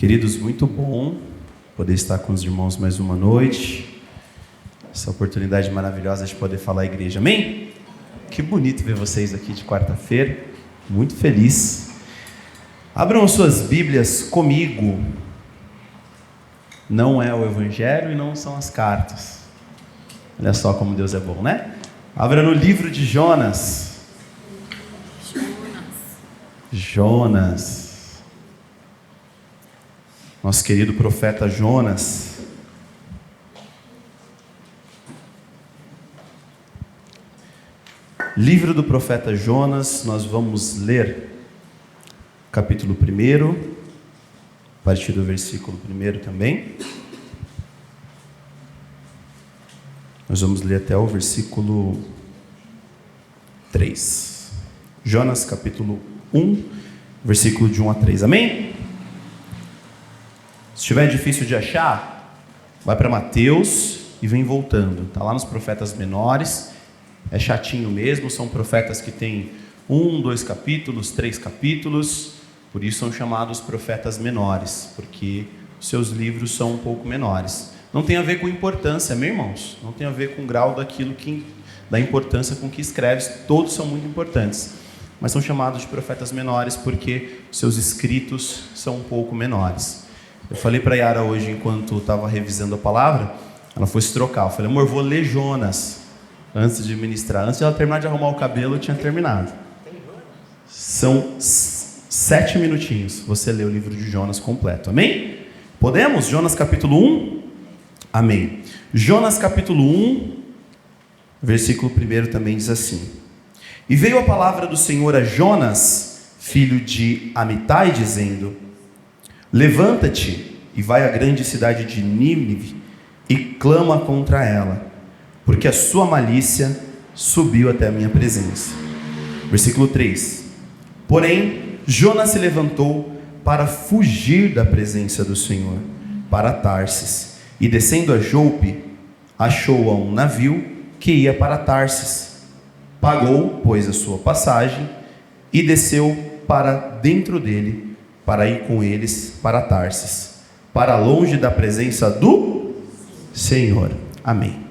Queridos, muito bom poder estar com os irmãos mais uma noite. Essa oportunidade maravilhosa de poder falar à igreja, amém? Que bonito ver vocês aqui de quarta-feira, muito feliz. Abram suas Bíblias comigo. Não é o Evangelho e não são as cartas. Olha só como Deus é bom, né? Abra no livro de Jonas. Jonas. Nosso querido profeta Jonas. Livro do profeta Jonas, nós vamos ler capítulo 1, a partir do versículo 1 também. Nós vamos ler até o versículo 3. Jonas capítulo 1, versículo de 1 a 3, amém? Se estiver difícil de achar, vai para Mateus e vem voltando. Está lá nos profetas menores, é chatinho mesmo, são profetas que têm 1, 2 capítulos, 3 capítulos, por isso são chamados profetas menores, porque seus livros são um pouco menores. Não tem a ver com importância, meus irmãos, não tem a ver com o grau da importância com que escreves, todos são muito importantes, mas são chamados de profetas menores porque seus escritos são um pouco menores. Eu falei para a Yara hoje, enquanto estava revisando a palavra, ela foi se trocar, eu falei, amor, vou ler Jonas antes de ministrar. Antes de ela terminar de arrumar o cabelo, eu tinha terminado. São 7 minutinhos, você lê o livro de Jonas completo, amém? Podemos? Jonas capítulo 1? Amém. Jonas capítulo 1, versículo 1 também diz assim: E veio a palavra do Senhor a Jonas, filho de Amitai, dizendo: Levanta-te e vai à grande cidade de Nínive e clama contra ela, porque a sua malícia subiu até a minha presença. Versículo 3: Porém, Jonas se levantou para fugir da presença do Senhor, para Tarsis, e descendo a Jope, achou a um navio que ia para Tarsis. Pagou, pois, a sua passagem e desceu para dentro dele, para ir com eles para Tarsis, para longe da presença do Senhor. Amém.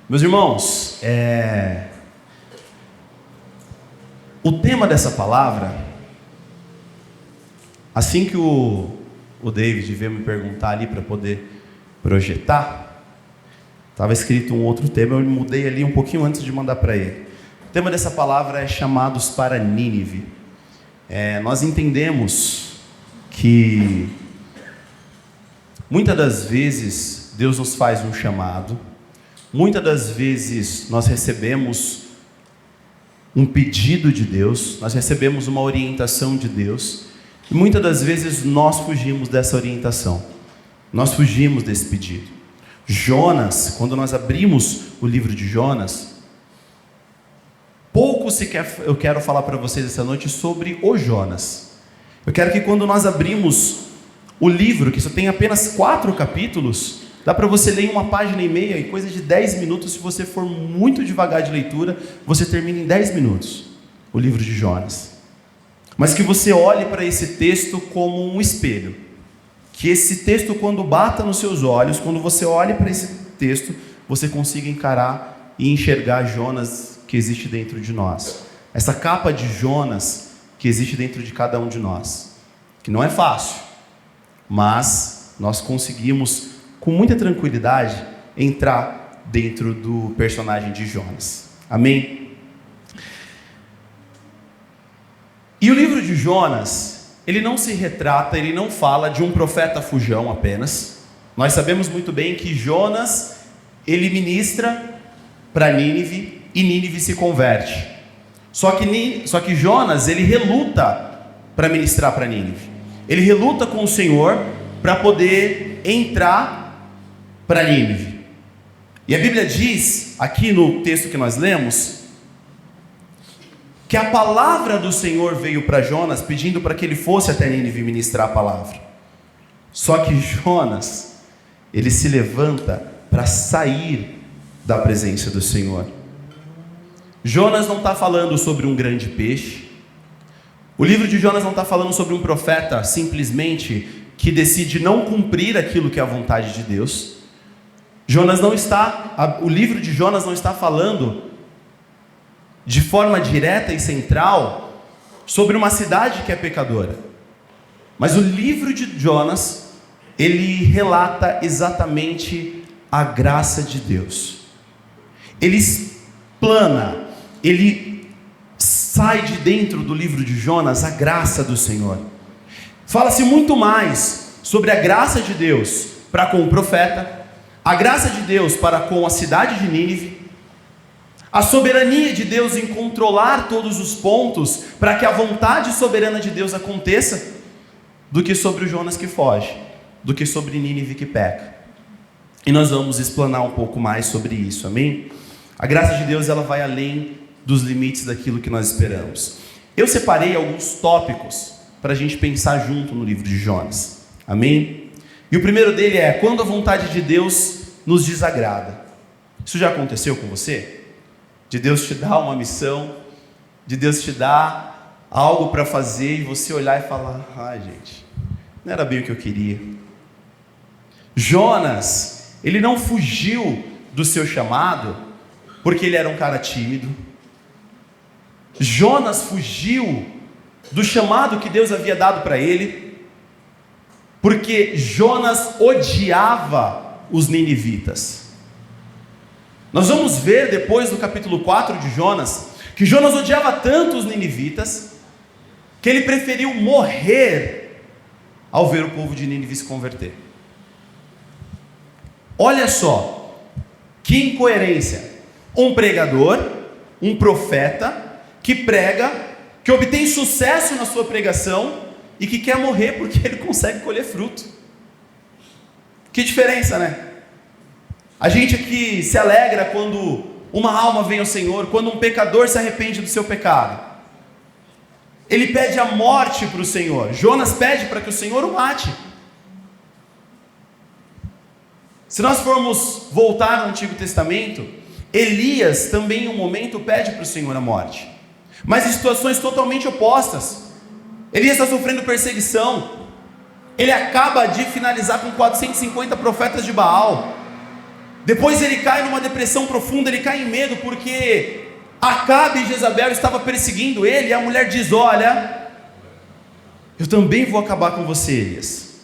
Meus irmãos, o tema dessa palavra, assim que o David veio me perguntar ali para poder projetar, estava escrito um outro tema, eu mudei ali um pouquinho antes de mandar para ele. O tema dessa palavra é chamados para Nínive. Nós entendemos que muitas das vezes Deus nos faz um chamado, muitas das vezes nós recebemos um pedido de Deus, nós recebemos uma orientação de Deus, e muitas das vezes nós fugimos dessa orientação, nós fugimos desse pedido. Jonas, quando nós abrimos o livro de Jonas, eu quero falar para vocês essa noite sobre o Jonas. Eu quero que quando nós abrimos o livro, que só tem apenas 4 capítulos, dá para você ler em 1,5 página, e coisa de 10 minutos, se você for muito devagar de leitura, você termina em 10 minutos, o livro de Jonas. Mas que você olhe para esse texto como um espelho. Que esse texto, quando bata nos seus olhos, quando você olhe para esse texto, você consiga encarar e enxergar Jonas que existe dentro de nós. Essa capa de Jonas que existe dentro de cada um de nós. Que não é fácil, mas nós conseguimos, com muita tranquilidade, entrar dentro do personagem de Jonas. Amém? E o livro de Jonas, ele não se retrata, ele não fala de um profeta fujão apenas. Nós sabemos muito bem que Jonas, ele ministra para Nínive e Nínive se converte. Só que Jonas, ele reluta para ministrar para Nínive. Ele reluta com o Senhor para poder entrar para Nínive. E a Bíblia diz, aqui no texto que nós lemos, que a palavra do Senhor veio para Jonas, pedindo para que ele fosse até Nínive ministrar a palavra. Só que Jonas, ele se levanta para sair da presença do Senhor. Jonas não está falando sobre um grande peixe. O livro de Jonas não está falando sobre um profeta simplesmente que decide não cumprir aquilo que é a vontade de Deus. O livro de Jonas não está falando de forma direta e central sobre uma cidade que é pecadora. Mas o livro de Jonas, ele relata exatamente a graça de Deus. Ele explana, ele sai de dentro do livro de Jonas a graça do Senhor. Fala-se muito mais sobre a graça de Deus para com o profeta, a graça de Deus para com a cidade de Nínive, a soberania de Deus em controlar todos os pontos para que a vontade soberana de Deus aconteça, do que sobre o Jonas que foge, do que sobre Nínive que peca. E nós vamos explanar um pouco mais sobre isso, amém? A graça de Deus, ela vai além dos limites daquilo que nós esperamos. Eu separei alguns tópicos para a gente pensar junto no livro de Jonas, amém? E o primeiro dele é: quando a vontade de Deus nos desagrada. Isso já aconteceu com você? De Deus te dar uma missão, de Deus te dar algo para fazer e você olhar e falar: ai gente, não era bem o que eu queria. Jonas, ele não fugiu do seu chamado porque ele era um cara tímido. Jonas fugiu do chamado que Deus havia dado para ele porque Jonas odiava os ninivitas. Nós vamos ver depois no capítulo 4 de Jonas, que Jonas odiava tanto os ninivitas, que ele preferiu morrer ao ver o povo de Nínive se converter. Olha só, que incoerência. Um pregador, um profeta, que prega, que obtém sucesso na sua pregação, e que quer morrer porque ele consegue colher fruto. Que diferença, né? A gente aqui se alegra quando uma alma vem ao Senhor, quando um pecador se arrepende do seu pecado. Ele pede a morte para o Senhor. Jonas pede para que o Senhor o mate. Se nós formos voltar no Antigo Testamento, Elias também em um momento pede para o Senhor a morte, mas em situações totalmente opostas. Elias está sofrendo perseguição, ele acaba de finalizar com 450 profetas de Baal. Depois ele cai numa depressão profunda, ele cai em medo, porque Acabe e Jezabel estavam perseguindo ele, e a mulher diz: olha, eu também vou acabar com você, Elias.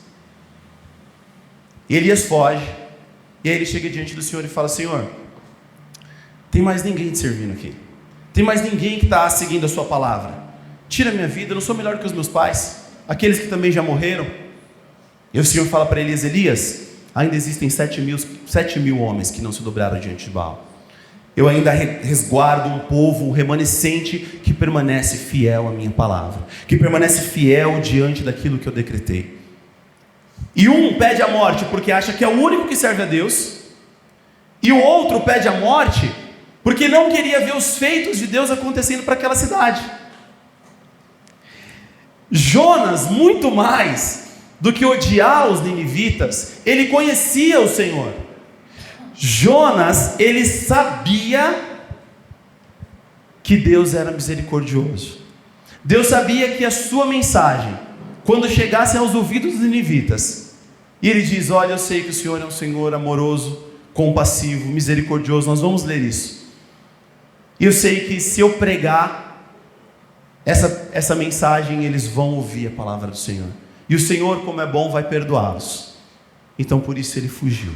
E Elias foge, e aí ele chega diante do Senhor e fala: Senhor, tem mais ninguém te servindo aqui, tem mais ninguém que está seguindo a sua palavra, tira a minha vida, eu não sou melhor que os meus pais, aqueles que também já morreram. E o Senhor fala para Elias: Elias, ainda existem 7.000 homens que não se dobraram diante de Baal. Eu ainda resguardo um povo, um remanescente que permanece fiel à minha palavra, que permanece fiel diante daquilo que eu decretei. E um pede a morte porque acha que é o único que serve a Deus, e o outro pede a morte porque não queria ver os feitos de Deus acontecendo para aquela cidade. Jonas, muito mais do que odiar os ninivitas, ele conhecia o Senhor. Jonas, ele sabia que Deus era misericordioso. Deus sabia que a sua mensagem, quando chegasse aos ouvidos dos ninivitas, e ele diz: olha, eu sei que o Senhor é um Senhor amoroso, compassivo, misericordioso. Nós vamos ler isso. E eu sei que se eu pregar essa mensagem, eles vão ouvir a palavra do Senhor. E o Senhor, como é bom, vai perdoá-los. Então por isso ele fugiu.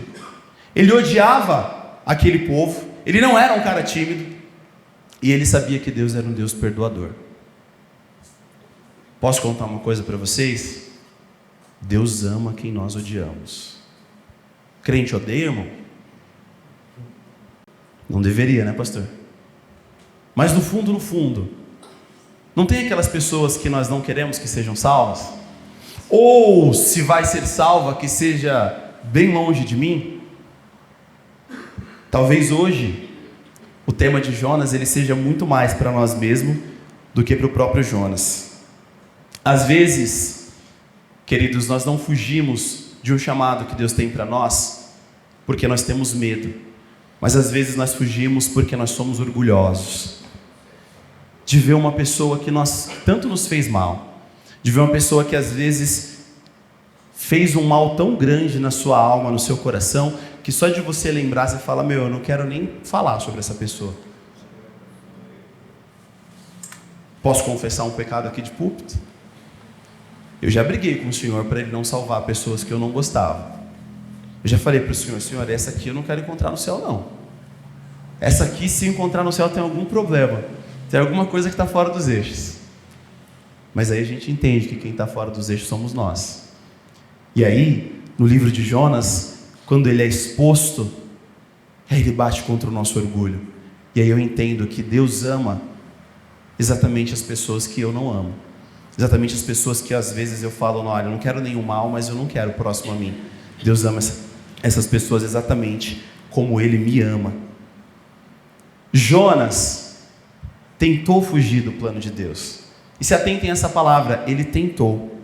Ele odiava aquele povo, ele não era um cara tímido, e ele sabia que Deus era um Deus perdoador. Posso contar uma coisa para vocês? Deus ama quem nós odiamos. Crente odeia, irmão? Não deveria, né, pastor? Mas no fundo, não tem aquelas pessoas que nós não queremos que sejam salvas? Ou se vai ser salva, que seja bem longe de mim? Talvez hoje o tema de Jonas ele seja muito mais para nós mesmos do que para o próprio Jonas. Às vezes, queridos, nós não fugimos de um chamado que Deus tem para nós porque nós temos medo, mas às vezes nós fugimos porque nós somos orgulhosos de ver uma pessoa que tanto nos fez mal, de ver uma pessoa que às vezes fez um mal tão grande na sua alma, no seu coração, que só de você lembrar, você fala, eu não quero nem falar sobre essa pessoa. Posso confessar um pecado aqui de púlpito? Eu já briguei com o Senhor para Ele não salvar pessoas que eu não gostava. Eu já falei para o Senhor, essa aqui eu não quero encontrar no céu não. Essa aqui, se encontrar no céu, tem algum problema. Tem alguma coisa que está fora dos eixos. Mas aí a gente entende que quem está fora dos eixos somos nós. E aí, no livro de Jonas, quando ele é exposto, aí ele bate contra o nosso orgulho. E aí eu entendo que Deus ama exatamente as pessoas que eu não amo. Exatamente as pessoas que às vezes eu falo, olha, eu não quero nenhum mal, mas eu não quero o próximo a mim. Deus ama essas pessoas exatamente como Ele me ama. Jonas tentou fugir do plano de Deus. E se atentem a essa palavra, ele tentou.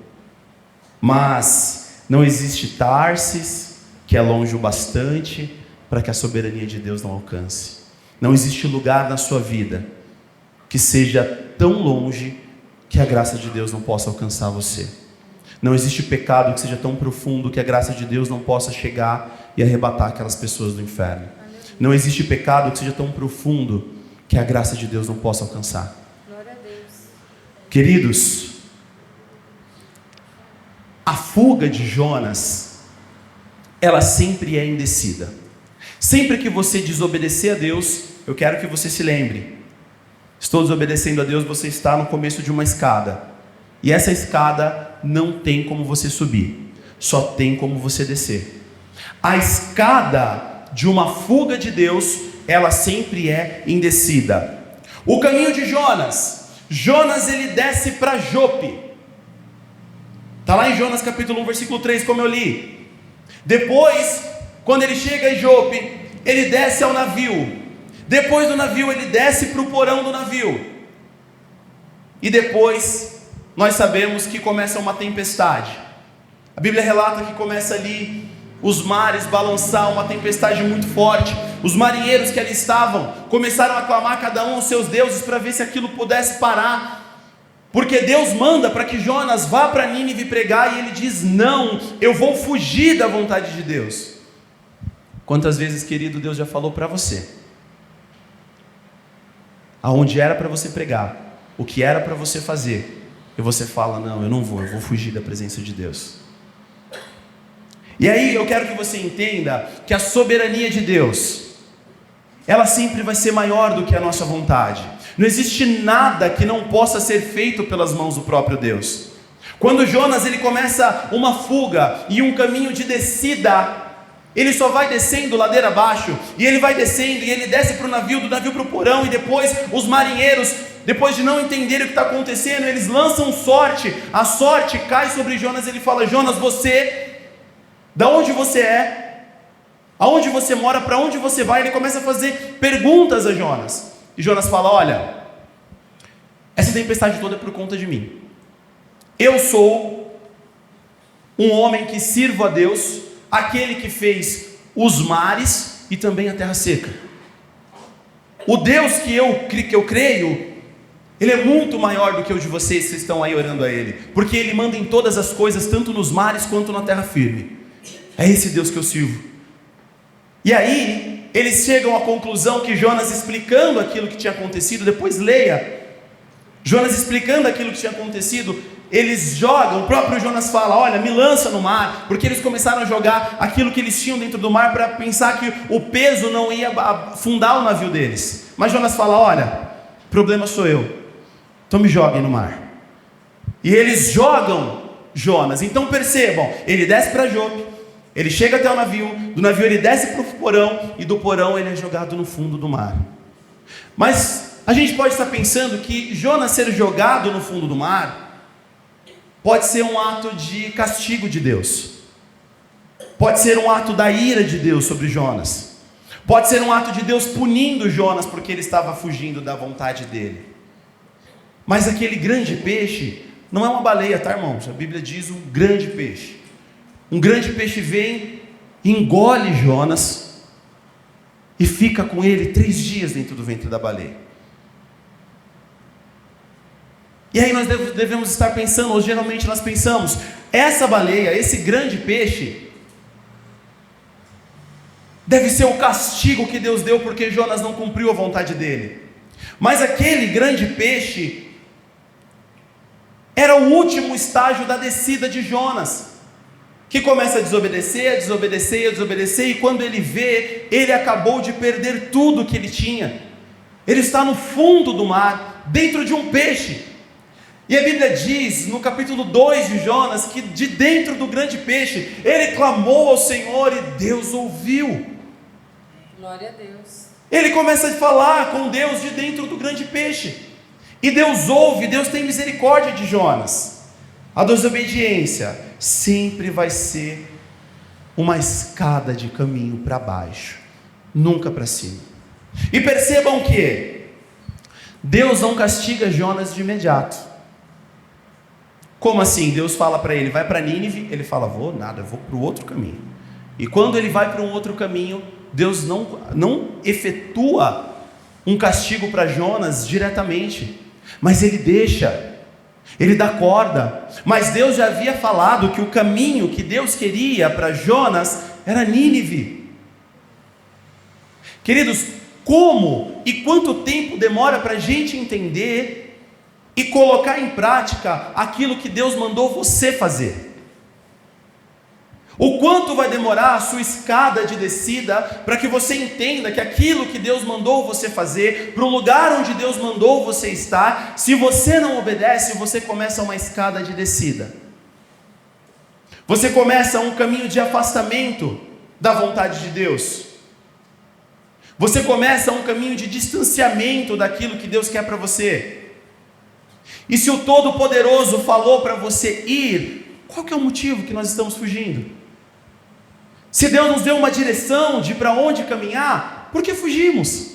Mas não existe Tarsis, que é longe o bastante, para que a soberania de Deus não alcance. Não existe lugar na sua vida que seja tão longe que a graça de Deus não possa alcançar você. Não existe pecado que seja tão profundo que a graça de Deus não possa chegar e arrebatar aquelas pessoas do inferno. Não existe pecado que seja tão profundo que a graça de Deus não possa alcançar. Glória a Deus. Queridos, a fuga de Jonas, ela sempre é indecida. Sempre que você desobedecer a Deus, eu quero que você se lembre, estou desobedecendo a Deus, você está no começo de uma escada. E essa escada não tem como você subir, só tem como você descer. A escada de uma fuga de Deus, ela sempre é indecida. O caminho de Jonas, ele desce para Jope. Está lá em Jonas capítulo 1, versículo 3, como eu li. Depois, quando ele chega em Jope, ele desce ao navio. Depois do navio, ele desce para o porão do navio. E depois, nós sabemos que começa uma tempestade. A Bíblia relata que começa ali os mares balançar, uma tempestade muito forte. Os marinheiros que ali estavam começaram a clamar cada um aos seus deuses para ver se aquilo pudesse parar, porque Deus manda para que Jonas vá para Nínive pregar, e ele diz, não, eu vou fugir da vontade de Deus. Quantas vezes, querido, Deus já falou para você, aonde era para você pregar, o que era para você fazer, e você fala, não, eu vou fugir da presença de Deus. E aí eu quero que você entenda que a soberania de Deus, ela sempre vai ser maior do que a nossa vontade. Não existe nada que não possa ser feito pelas mãos do próprio Deus. Quando Jonas ele começa uma fuga e um caminho de descida, ele só vai descendo ladeira abaixo, e ele vai descendo, e ele desce para o navio, do navio para o porão, e depois os marinheiros, depois de não entenderem o que está acontecendo, eles lançam sorte, a sorte cai sobre Jonas, ele fala, Jonas, da onde você é? Aonde você mora? Para onde você vai? Ele começa a fazer perguntas a Jonas. E Jonas fala, olha, essa tempestade toda é por conta de mim. Eu sou um homem que sirvo a Deus, aquele que fez os mares e também a terra seca. O Deus que eu creio, Ele é muito maior do que o de vocês que estão aí orando a Ele, porque Ele manda em todas as coisas, tanto nos mares quanto na terra firme. É esse Deus que eu sirvo. E aí, eles chegam à conclusão que Jonas, explicando aquilo que tinha acontecido, depois leia, Jonas explicando aquilo que tinha acontecido, eles jogam, o próprio Jonas fala, olha, me lança no mar, porque eles começaram a jogar aquilo que eles tinham dentro do mar, para pensar que o peso não ia afundar o navio deles. Mas Jonas fala, olha, o problema sou eu, então me joguem no mar. E eles jogam Jonas. Então percebam, ele desce para Jope, ele chega até o navio, do navio ele desce para o porão, e do porão ele é jogado no fundo do mar. Mas a gente pode estar pensando que Jonas ser jogado no fundo do mar pode ser um ato de castigo de Deus, pode ser um ato da ira de Deus sobre Jonas, pode ser um ato de Deus punindo Jonas porque ele estava fugindo da vontade dele. Mas aquele grande peixe não é uma baleia, tá, irmãos? A Bíblia diz um grande peixe. Um grande peixe vem, engole Jonas e fica com ele 3 dias dentro do ventre da baleia. E aí nós devemos estar pensando, ou geralmente nós pensamos, Essa baleia, esse grande peixe, deve ser o castigo que Deus deu porque Jonas não cumpriu a vontade dele. Mas aquele grande peixe era o último estágio da descida de Jonas, que começa a desobedecer, e quando ele vê, ele acabou de perder tudo que ele tinha. Ele está no fundo do mar, dentro de um peixe. E a Bíblia diz, no capítulo 2 de Jonas, que de dentro do grande peixe, ele clamou ao Senhor e Deus ouviu. Glória a Deus. Ele começa a falar com Deus de dentro do grande peixe. E Deus ouve, Deus tem misericórdia de Jonas. A desobediência sempre vai ser uma escada de caminho para baixo, nunca para cima. E percebam que Deus não castiga Jonas de imediato. Como assim? Deus fala para ele, vai para Nínive, ele fala, vou para o outro caminho. E quando ele vai para um outro caminho, Deus não efetua um castigo para Jonas diretamente, mas ele deixa, ele dá corda. Mas Deus já havia falado que o caminho que Deus queria para Jonas era Nínive. Queridos, como e quanto tempo demora para a gente entender e colocar em prática aquilo que Deus mandou você fazer? O quanto vai demorar a sua escada de descida para que você entenda que aquilo que Deus mandou você fazer, para o lugar onde Deus mandou você estar, se você não obedece, você começa uma escada de descida. Você começa um caminho de afastamento da vontade de Deus. Você começa um caminho de distanciamento daquilo que Deus quer para você. E se o Todo-Poderoso falou para você ir, qual que é o motivo que nós estamos fugindo? Se Deus nos deu uma direção de para onde caminhar, por que fugimos?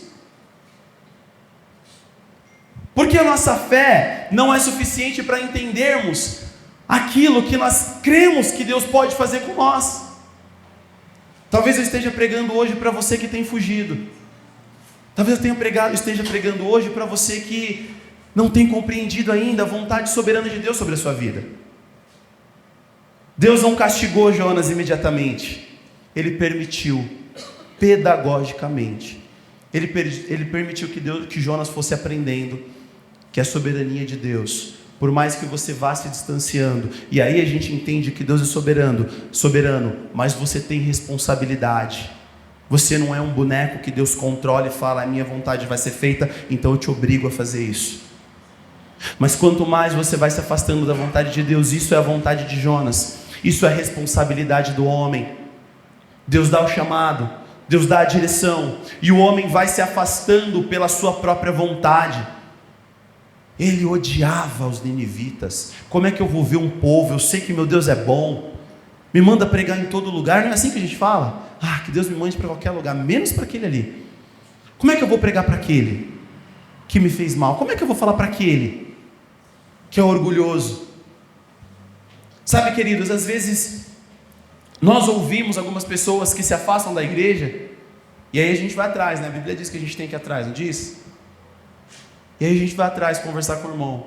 Porque a nossa fé não é suficiente para entendermos aquilo que nós cremos que Deus pode fazer com nós. Talvez eu esteja pregando hoje para você que tem fugido. Talvez eu esteja pregando hoje para você que não tem compreendido ainda a vontade soberana de Deus sobre a sua vida. Deus não castigou Jonas imediatamente. Ele permitiu, pedagogicamente. Ele permitiu que Jonas fosse aprendendo que a soberania de Deus, por mais que você vá se distanciando, e aí a gente entende que Deus é soberano, mas você tem responsabilidade. Você não é um boneco que Deus controla e fala, a minha vontade vai ser feita, então eu te obrigo a fazer isso. Mas quanto mais você vai se afastando da vontade de Deus, isso é a vontade de Jonas, isso é a responsabilidade do homem. Deus dá o chamado, Deus dá a direção, e o homem vai se afastando pela sua própria vontade. Ele odiava os ninivitas. Como é que eu vou ver um povo? Eu sei que meu Deus é bom, me manda pregar em todo lugar. Não é assim que a gente fala? Que Deus me mande para qualquer lugar, menos para aquele ali. Como é que eu vou pregar para aquele que me fez mal? Como é que eu vou falar para aquele que é orgulhoso? Sabe, queridos, às vezes nós ouvimos algumas pessoas que se afastam da igreja, e aí a gente vai atrás, né? A Bíblia diz que a gente tem que ir atrás, não diz? E aí a gente vai atrás conversar com o irmão.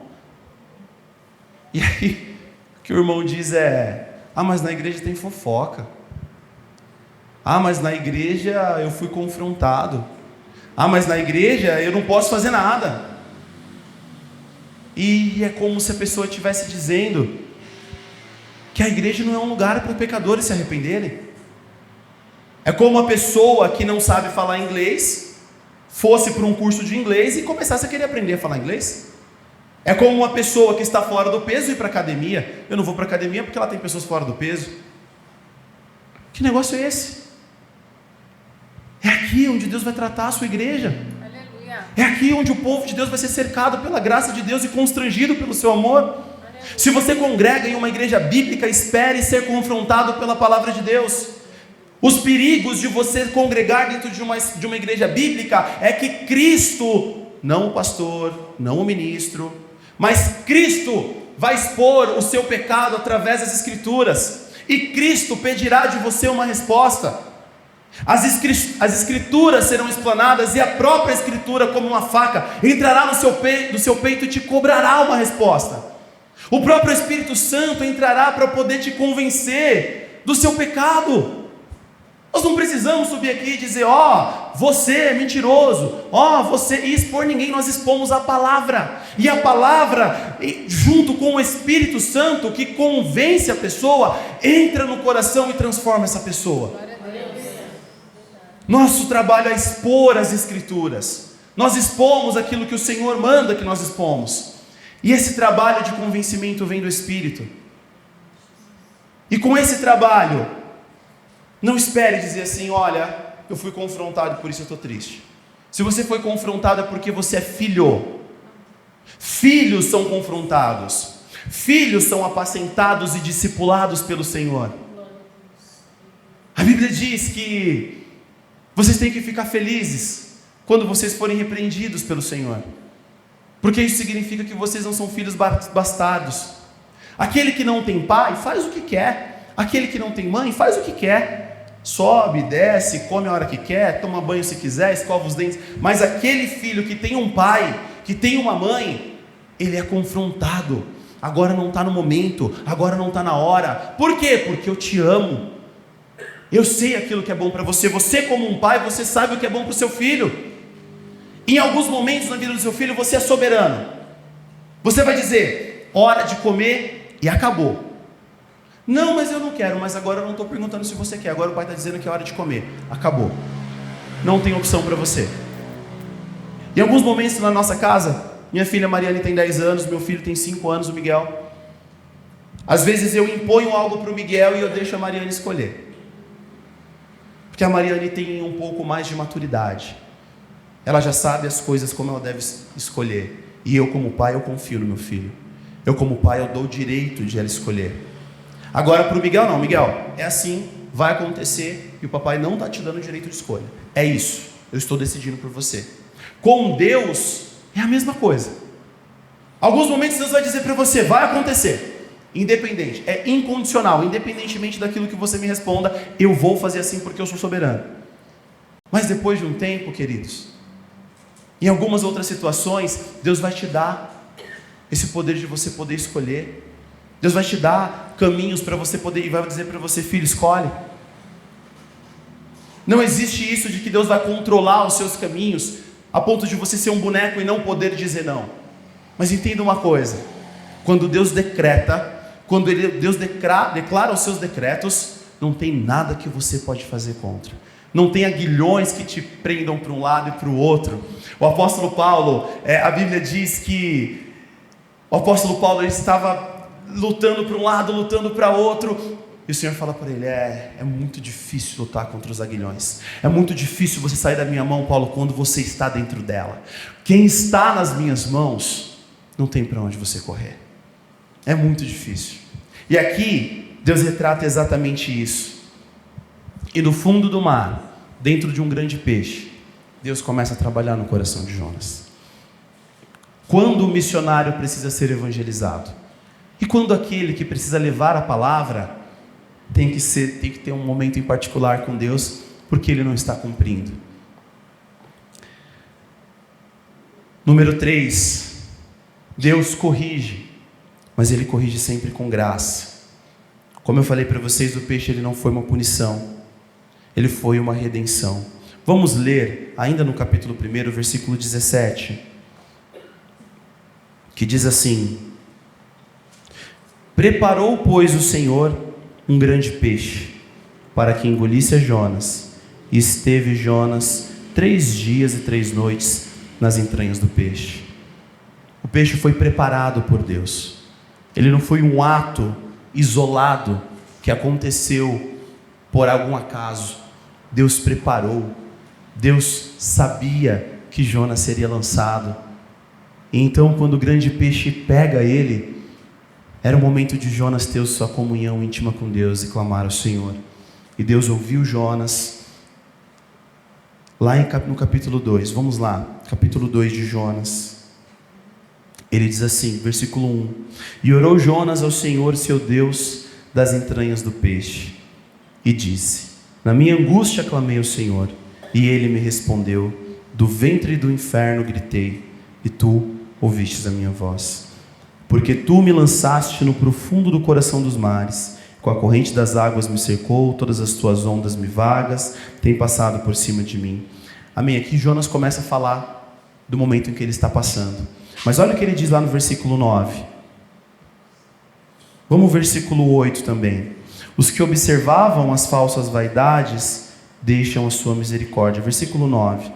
E aí o que o irmão diz é: mas na igreja tem fofoca. Mas na igreja eu fui confrontado. Mas na igreja eu não posso fazer nada. E é como se a pessoa estivesse dizendo que a igreja não é um lugar para pecadores se arrependerem. É como uma pessoa que não sabe falar inglês fosse para um curso de inglês e começasse a querer aprender a falar inglês. É como uma pessoa que está fora do peso ir para a academia. Eu não vou para a academia porque lá tem pessoas fora do peso. Que negócio é esse? É aqui onde Deus vai tratar a sua igreja. Aleluia. É aqui onde o povo de Deus vai ser cercado pela graça de Deus e constrangido pelo seu amor. Se você congrega em uma igreja bíblica, espere ser confrontado pela palavra de Deus. Os perigos de você congregar dentro de uma igreja bíblica é que Cristo, não o pastor, não o ministro, mas Cristo vai expor o seu pecado através das Escrituras, e Cristo pedirá de você uma resposta. As Escrituras serão explanadas, e a própria Escritura, como uma faca, entrará no seu peito e te cobrará uma resposta. O próprio Espírito Santo entrará para poder te convencer do seu pecado. Nós não precisamos subir aqui e dizer, você é mentiroso, você, e expor ninguém. Nós expomos a palavra, e a palavra, junto com o Espírito Santo, que convence a pessoa, entra no coração e transforma essa pessoa. Nosso trabalho é expor as Escrituras, nós expomos aquilo que o Senhor manda que nós expomos, e esse trabalho de convencimento vem do Espírito. E com esse trabalho, não espere dizer assim, olha, eu fui confrontado, por isso eu estou triste. Se você foi confrontado é porque você é filho. Filhos são confrontados, filhos são apacentados e discipulados pelo Senhor. A Bíblia diz que vocês têm que ficar felizes quando vocês forem repreendidos pelo Senhor, porque isso significa que vocês não são filhos bastardos. Aquele que não tem pai faz o que quer, aquele que não tem mãe faz o que quer, sobe, desce, come a hora que quer, toma banho se quiser, escova os dentes. Mas aquele filho que tem um pai, que tem uma mãe, ele é confrontado. Agora não está no momento, agora não está na hora. Por quê? Porque eu te amo, eu sei aquilo que é bom para você. Você como um pai, você sabe o que é bom para o seu filho. Em alguns momentos na vida do seu filho, você é soberano. Você vai dizer, hora de comer, e acabou. Não, mas eu não quero. Mas agora eu não estou perguntando se você quer, agora o pai está dizendo que é hora de comer. Acabou, não tem opção para você. Em alguns momentos na nossa casa, minha filha Mariane tem 10 anos, meu filho tem 5 anos, o Miguel. Às vezes eu imponho algo para o Miguel e eu deixo a Mariane escolher, porque a Mariane tem um pouco mais de maturidade, ela já sabe as coisas como ela deve escolher. E eu como pai, eu confio no meu filho. Eu como pai, eu dou o direito de ela escolher. Agora para o Miguel não, Miguel, é assim, vai acontecer, e o papai não está te dando o direito de escolha. É isso, eu estou decidindo por você. Com Deus é a mesma coisa. Alguns momentos Deus vai dizer para você, vai acontecer, independente, é incondicional, independentemente daquilo que você me responda, eu vou fazer assim porque eu sou soberano. Mas depois de um tempo, queridos, em algumas outras situações, Deus vai te dar esse poder de você poder escolher. Deus vai te dar caminhos para você poder, e vai dizer para você, filho, escolhe. Não existe isso de que Deus vai controlar os seus caminhos a ponto de você ser um boneco e não poder dizer não. Mas entenda uma coisa, quando Deus decreta, quando Deus declara os seus decretos, não tem nada que você pode fazer contra. Não tem aguilhões que te prendam para um lado e para o outro. O apóstolo Paulo, a Bíblia diz que o apóstolo Paulo ele estava lutando para um lado, lutando para outro, e o Senhor fala para ele, é muito difícil lutar contra os aguilhões, é muito difícil você sair da minha mão, Paulo, quando você está dentro dela. Quem está nas minhas mãos, não tem para onde você correr, é muito difícil. E aqui, Deus retrata exatamente isso. E no fundo do mar, dentro de um grande peixe, Deus começa a trabalhar no coração de Jonas. Quando o missionário precisa ser evangelizado, e quando aquele que precisa levar a palavra tem que ter um momento em particular com Deus, porque ele não está cumprindo. Número 3, Deus corrige, mas ele corrige sempre com graça. Como eu falei para vocês, o peixe ele não foi uma punição, ele foi uma redenção. Vamos ler ainda no capítulo 1, versículo 17, que diz assim: preparou, pois, o Senhor um grande peixe, para que engolisse a Jonas, e esteve Jonas 3 dias e 3 noites nas entranhas do peixe. O peixe foi preparado por Deus, ele não foi um ato isolado, que aconteceu por algum acaso. Deus preparou, Deus sabia que Jonas seria lançado, e então quando o grande peixe pega ele, era o momento de Jonas ter sua comunhão íntima com Deus e clamar ao Senhor. E Deus ouviu Jonas, lá no capítulo 2, vamos lá, capítulo 2 de Jonas. Ele diz assim, versículo 1: e orou Jonas ao Senhor seu Deus das entranhas do peixe, e disse: na minha angústia clamei ao Senhor, e ele me respondeu, do ventre do inferno gritei, e tu ouvistes a minha voz. Porque tu me lançaste no profundo do coração dos mares, com a corrente das águas me cercou, todas as tuas ondas me vagas têm passado por cima de mim. Amém? Aqui Jonas começa a falar do momento em que ele está passando. Mas olha o que ele diz lá no versículo 9. Vamos ao versículo 8 também. Os que observavam as falsas vaidades deixam a sua misericórdia. Versículo 9.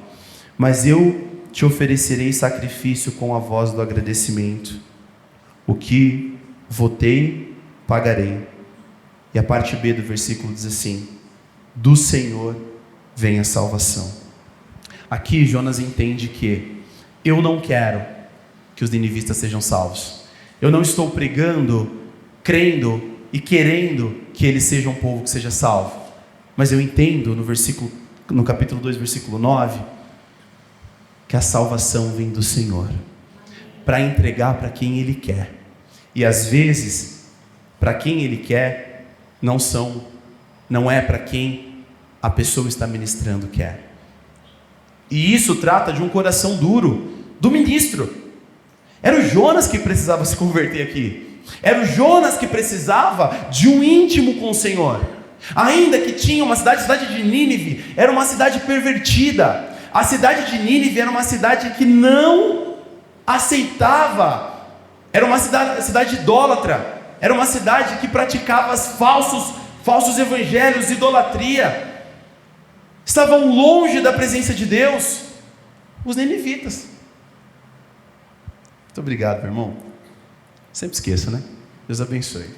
Mas eu te oferecerei sacrifício com a voz do agradecimento. O que votei, pagarei. E a parte B do versículo diz assim: do Senhor vem a salvação. Aqui Jonas entende que eu não quero que os ninivitas sejam salvos. Eu não estou pregando, crendo e querendo que eles sejam um povo que seja salvo. Mas eu entendo no capítulo 2, versículo 9, que a salvação vem do Senhor, para entregar para quem Ele quer. E às vezes, para quem Ele quer, não é para quem a pessoa está ministrando quer. E isso trata de um coração duro do ministro. Era o Jonas que precisava se converter aqui. Era o Jonas que precisava de um íntimo com o Senhor. Ainda que tinha uma cidade, a cidade de Nínive, era uma cidade pervertida. A cidade de Nínive era uma cidade que não aceitava. Era uma cidade idólatra. Era uma cidade que praticava falsos evangelhos, idolatria. Estavam longe da presença de Deus. Os ninivitas. Muito obrigado, meu irmão. Sempre esqueça, né? Deus abençoe.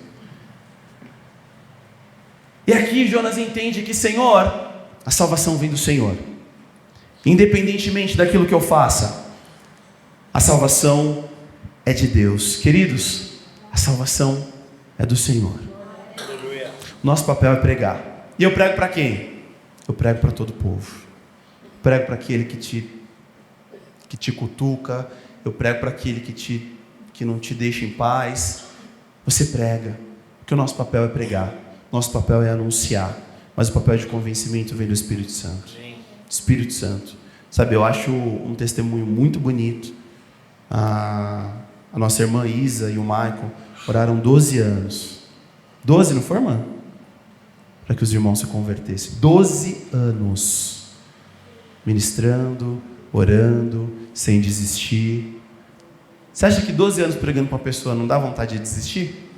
E aqui Jonas entende que, Senhor, a salvação vem do Senhor. Independentemente daquilo que eu faça, a salvação é de Deus. Queridos, a salvação é do Senhor. Aleluia. Nosso papel é pregar. E eu prego para quem? Eu prego para todo o povo. Eu prego para aquele que te cutuca. Eu prego para aquele que não te deixa em paz. Você prega, porque o nosso papel é pregar. Nosso papel é anunciar. Mas o papel de convencimento vem do Espírito Santo. Espírito Santo. Sabe, eu acho um testemunho muito bonito. A nossa irmã Isa e o Michael oraram 12 anos. 12, não foi, irmã? Para que os irmãos se convertessem. 12 anos. Ministrando, orando, sem desistir. Você acha que 12 anos pregando para uma pessoa não dá vontade de desistir?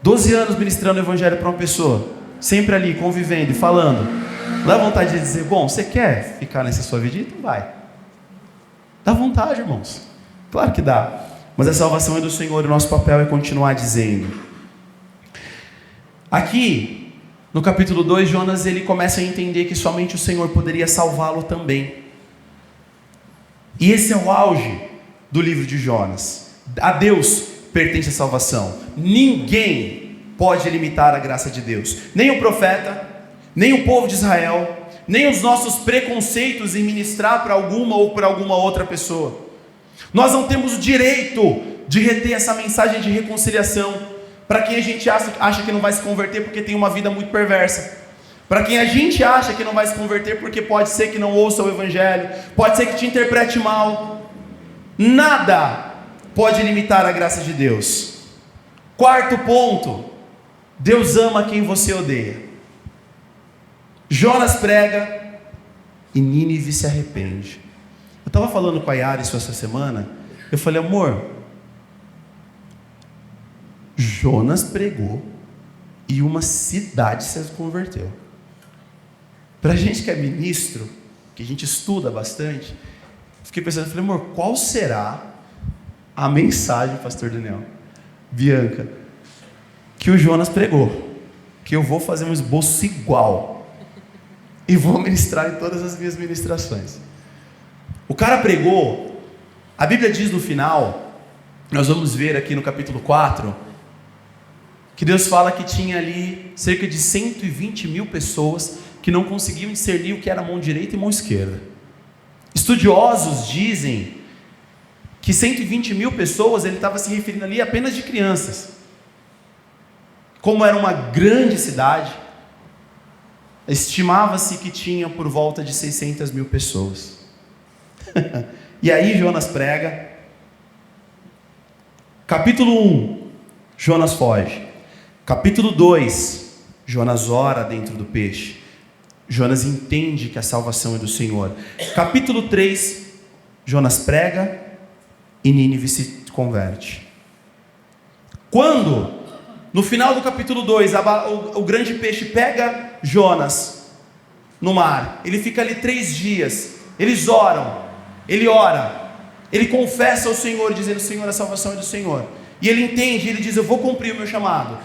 12 anos ministrando o evangelho para uma pessoa, sempre ali, convivendo e falando, dá vontade de dizer, bom, você quer ficar nessa sua vida? Então vai. Dá vontade, irmãos. Claro que dá. Mas a salvação é do Senhor e o nosso papel é continuar dizendo. Aqui, no capítulo 2, Jonas ele começa a entender que somente o Senhor poderia salvá-lo também. E esse é o auge do livro de Jonas. A Deus pertence a salvação. Ninguém pode limitar a graça de Deus. Nem o profeta, nem o povo de Israel, nem os nossos preconceitos em ministrar para alguma ou para alguma outra pessoa. Nós não temos o direito de reter essa mensagem de reconciliação para quem a gente acha que não vai se converter porque tem uma vida muito perversa. Para quem a gente acha que não vai se converter porque pode ser que não ouça o evangelho, pode ser que te interprete mal. Nada pode limitar a graça de Deus. Quarto ponto: Deus ama quem você odeia. Jonas prega e Nínive se arrepende. Eu estava falando com a Yara isso essa semana. Eu falei, amor, Jonas pregou e uma cidade se converteu. Para a gente que é ministro, que a gente estuda bastante, fiquei pensando, falei, amor, qual será a mensagem, pastor Daniel, Bianca, que o Jonas pregou? Que eu vou fazer um esboço igual e vou ministrar em todas as minhas ministrações. O cara pregou, a Bíblia diz no final, nós vamos ver aqui no capítulo 4, que Deus fala que tinha ali cerca de 120 mil pessoas que não conseguiam discernir o que era mão direita e mão esquerda. Estudiosos dizem que 120 mil pessoas, ele estava se referindo ali apenas de crianças. Como era uma grande cidade, estimava-se que tinha por volta de 600 mil pessoas. E aí Jonas prega, Capítulo 1, Jonas foge. Capítulo 2, Jonas ora dentro do peixe. Jonas entende que a salvação é do Senhor. Capítulo 3, Jonas prega e Nínive se converte. Quando, no final do capítulo 2, o grande peixe pega Jonas no mar, ele fica ali 3 dias, eles oram, ele ora, ele confessa ao Senhor, dizendo: Senhor, a salvação é do Senhor. E ele entende, ele diz: eu vou cumprir o meu chamado.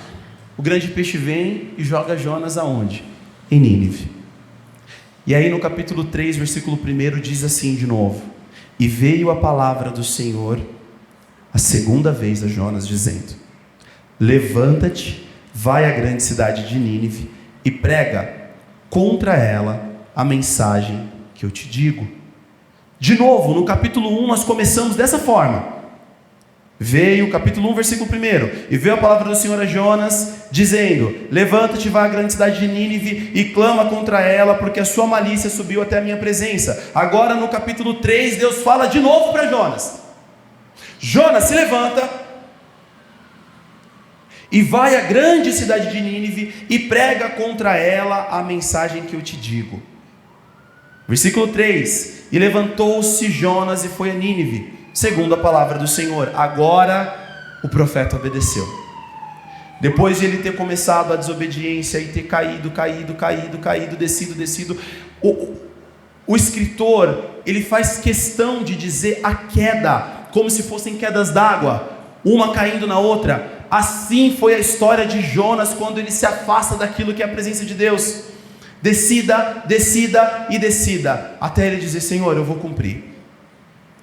O grande peixe vem e joga Jonas aonde? Em Nínive. E aí no capítulo 3, versículo 1, diz assim de novo: e veio a palavra do Senhor a segunda vez a Jonas, dizendo: levanta-te, vai à grande cidade de Nínive e prega contra ela a mensagem que eu te digo. De novo, no capítulo 1 nós começamos dessa forma. Veio, capítulo 1, versículo 1, e veio a palavra do Senhor a Jonas, dizendo: levanta-te, vai à grande cidade de Nínive e clama contra ela, porque a sua malícia subiu até a minha presença. Agora no capítulo 3, Deus fala de novo para Jonas: Jonas, se levanta e vai à grande cidade de Nínive e prega contra ela a mensagem que eu te digo. Versículo 3: e levantou-se Jonas e foi a Nínive, segundo a palavra do Senhor. Agora o profeta obedeceu. Depois de ele ter começado a desobediência e ter caído, descido, o escritor, ele faz questão de dizer a queda, como se fossem quedas d'água, uma caindo na outra. Assim foi a história de Jonas quando ele se afasta daquilo que é a presença de Deus. Descida, descida e descida, até ele dizer: Senhor, eu vou cumprir.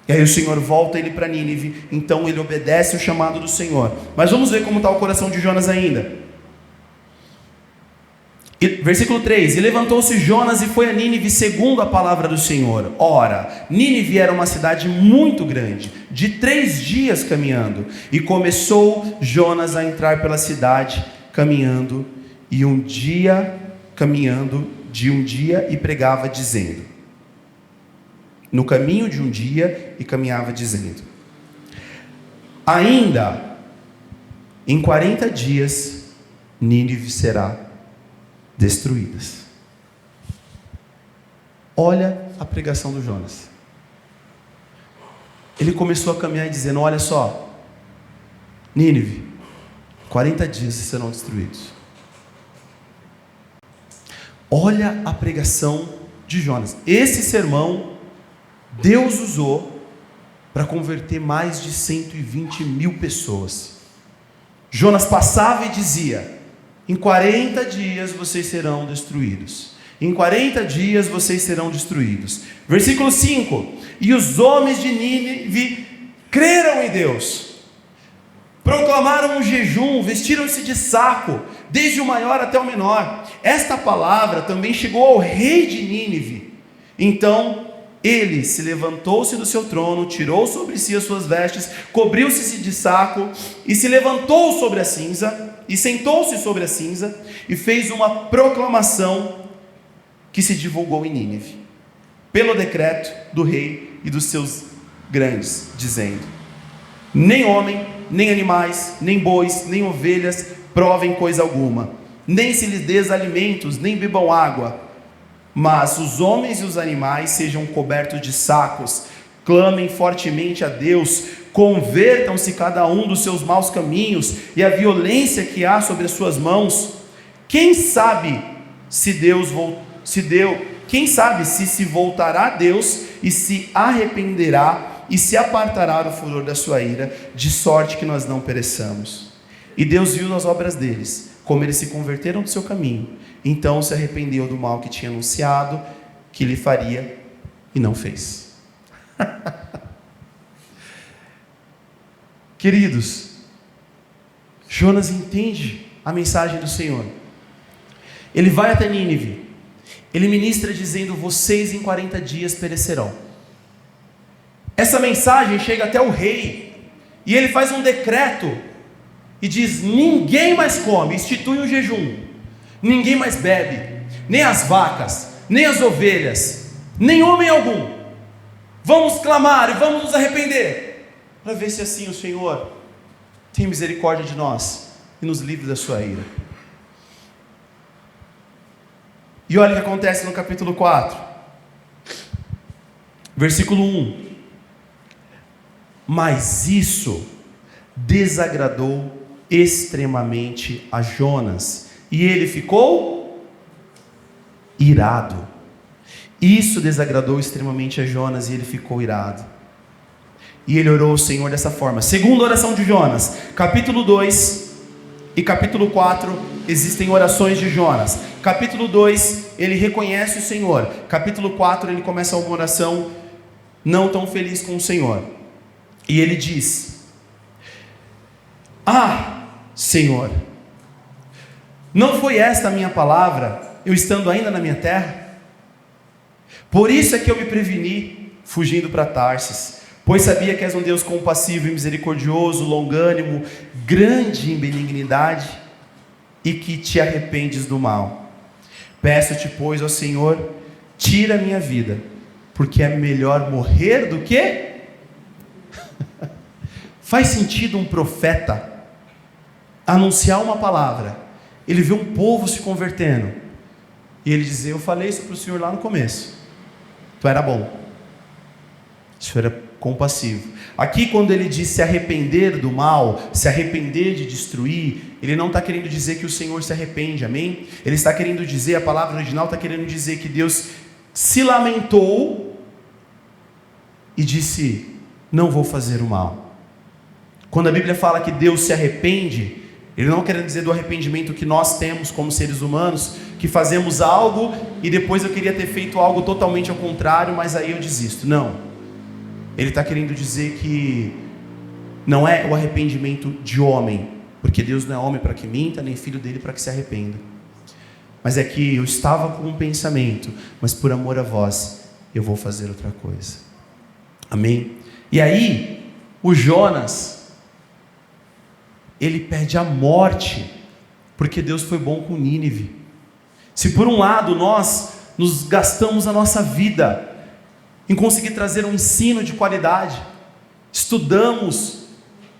E aí o Senhor volta ele para Nínive. Então ele obedece o chamado do Senhor. Mas vamos ver como está o coração de Jonas ainda. Versículo 3: e levantou-se Jonas e foi a Nínive segundo a palavra do Senhor. Ora, Nínive era uma cidade muito grande, de 3 dias caminhando. E começou Jonas a entrar pela cidade, caminhando, de um dia, e pregava dizendo: no caminho de um dia, e caminhava dizendo: ainda em 40 dias Nínive será destruída. Olha a pregação do Jonas. Ele começou a caminhar dizendo: olha só, Nínive, 40 dias serão destruídos. Olha a pregação de Jonas. Esse sermão Deus usou para converter mais de 120 mil pessoas. Jonas passava e dizia: em 40 dias vocês serão destruídos. Em 40 dias vocês serão destruídos. Versículo 5: e os homens de Nínive creram em Deus, proclamaram um jejum, vestiram-se de saco, desde o maior até o menor. Esta palavra também chegou ao rei de Nínive. Então ele se levantou-se do seu trono, tirou sobre si as suas vestes, cobriu-se de saco, e se levantou sobre a cinza, e sentou-se sobre a cinza, e fez uma proclamação que se divulgou em Nínive, pelo decreto do rei e dos seus grandes, dizendo: nem homem, nem animais, nem bois, nem ovelhas provem coisa alguma, nem se lhes dê alimentos, nem bebam água, mas os homens e os animais sejam cobertos de sacos, clamem fortemente a Deus, convertam-se cada um dos seus maus caminhos e a violência que há sobre as suas mãos. Quem sabe se se voltará a Deus e se arrependerá e se apartará do furor da sua ira, de sorte que nós não pereçamos. E Deus viu nas obras deles, como eles se converteram do seu caminho, então se arrependeu do mal que tinha anunciado que lhe faria, e não fez. Queridos, Jonas entende a mensagem do Senhor. Ele vai até Nínive, ele ministra dizendo: vocês em 40 dias perecerão. Essa mensagem chega até o rei, e ele faz um decreto, e diz: ninguém mais come, institui um jejum, ninguém mais bebe, nem as vacas, nem as ovelhas, nem homem algum. Vamos clamar e vamos nos arrepender, para ver se assim o Senhor tenha misericórdia de nós e nos livre da sua ira. E olha o que acontece no capítulo 4, versículo 1. Mas isso desagradou extremamente a Jonas, e ele ficou irado. Isso desagradou extremamente a Jonas, e ele ficou irado. E ele orou ao Senhor dessa forma. Segunda oração de Jonas, capítulo 2 e capítulo 4, existem orações de Jonas. Capítulo 2, ele reconhece o Senhor. Capítulo 4, ele começa uma oração não tão feliz com o Senhor. E ele diz: Senhor, não foi esta a minha palavra, eu estando ainda na minha terra? Por isso é que eu me preveni, fugindo para Tarsis, pois sabia que és um Deus compassivo e misericordioso, longânimo, grande em benignidade, e que te arrependes do mal. Peço-te, pois, ó Senhor, tira a minha vida, porque é melhor morrer do que... Faz sentido um profeta anunciar uma palavra, ele vê um povo se convertendo, e ele diz: eu falei isso para o Senhor lá no começo, tu era bom, isso era compassivo. Aqui quando ele diz se arrepender do mal, se arrepender de destruir, ele não está querendo dizer que o Senhor se arrepende, amém? Ele está querendo dizer, a palavra original está querendo dizer que Deus se lamentou e disse: não vou fazer o mal. Quando a Bíblia fala que Deus se arrepende, ele não quer dizer do arrependimento que nós temos como seres humanos, que fazemos algo e depois eu queria ter feito algo totalmente ao contrário, mas aí eu desisto. Não. Ele está querendo dizer que não é o arrependimento de homem, porque Deus não é homem para que minta, nem filho dele para que se arrependa. Mas é que eu estava com um pensamento, mas por amor a vós, eu vou fazer outra coisa. Amém? E aí, o Jonas, ele pede a morte, porque Deus foi bom com Nínive. Se por um lado nós nos gastamos a nossa vida em conseguir trazer um ensino de qualidade, estudamos,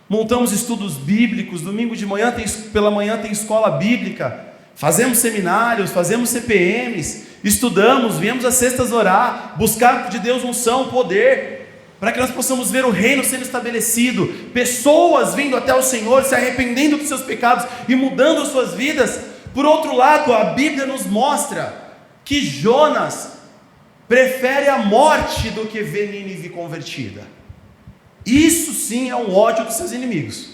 montamos estudos bíblicos, domingo de manhã pela manhã tem escola bíblica, fazemos seminários, fazemos CPMs, estudamos, viemos às sextas orar, buscar de Deus unção, poder, para que nós possamos ver o reino sendo estabelecido, pessoas vindo até o Senhor, se arrependendo dos seus pecados e mudando as suas vidas. Por outro lado, a Bíblia nos mostra que Jonas prefere a morte do que ver Nínive convertida. Isso sim é um ódio dos seus inimigos.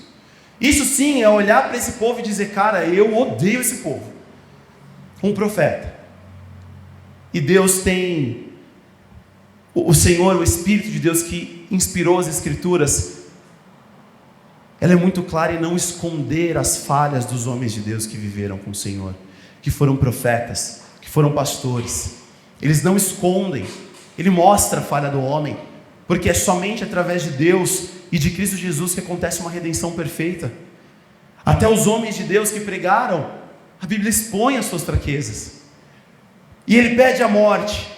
Isso sim é olhar para esse povo e dizer: cara, eu odeio esse povo. Um profeta. E Deus tem... O Senhor, o Espírito de Deus que inspirou as Escrituras, ela é muito clara em não esconder as falhas dos homens de Deus que viveram com o Senhor, que foram profetas, que foram pastores. Eles não escondem, ele mostra a falha do homem, porque é somente através de Deus e de Cristo Jesus que acontece uma redenção perfeita. Até os homens de Deus que pregaram, a Bíblia expõe as suas fraquezas, e ele pede a morte.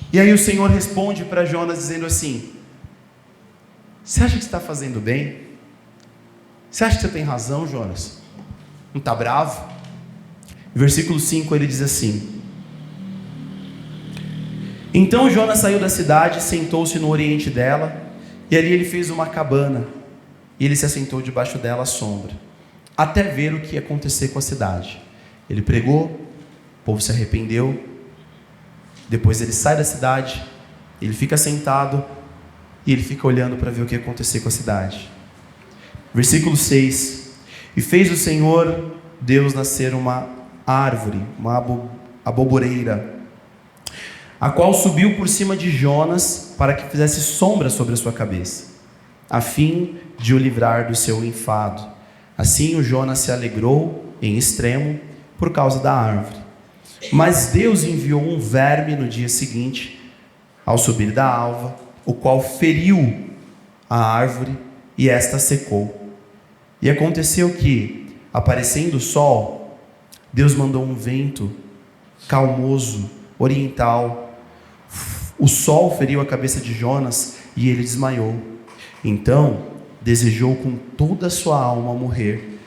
E aí o Senhor responde para Jonas dizendo assim: você acha que você está fazendo bem? Você acha que você tem razão, Jonas? Não está bravo? No versículo 5 ele diz assim: então Jonas saiu da cidade, sentou-se no oriente dela, e ali ele fez uma cabana, e ele se assentou debaixo dela à sombra, até ver o que ia acontecer com a cidade. Ele pregou, o povo se arrependeu. Depois ele sai da cidade, ele fica sentado e ele fica olhando para ver o que ia acontecer com a cidade. Versículo 6: e fez o Senhor Deus nascer uma árvore, uma aboboreira, a qual subiu por cima de Jonas para que fizesse sombra sobre a sua cabeça, a fim de o livrar do seu enfado. Assim o Jonas se alegrou em extremo por causa da árvore. Mas Deus enviou um verme no dia seguinte, ao subir da alva, o qual feriu a árvore e esta secou. E aconteceu que, aparecendo o sol, Deus mandou um vento calmoso, oriental. O sol feriu a cabeça de Jonas e ele desmaiou. Então desejou com toda a sua alma morrer,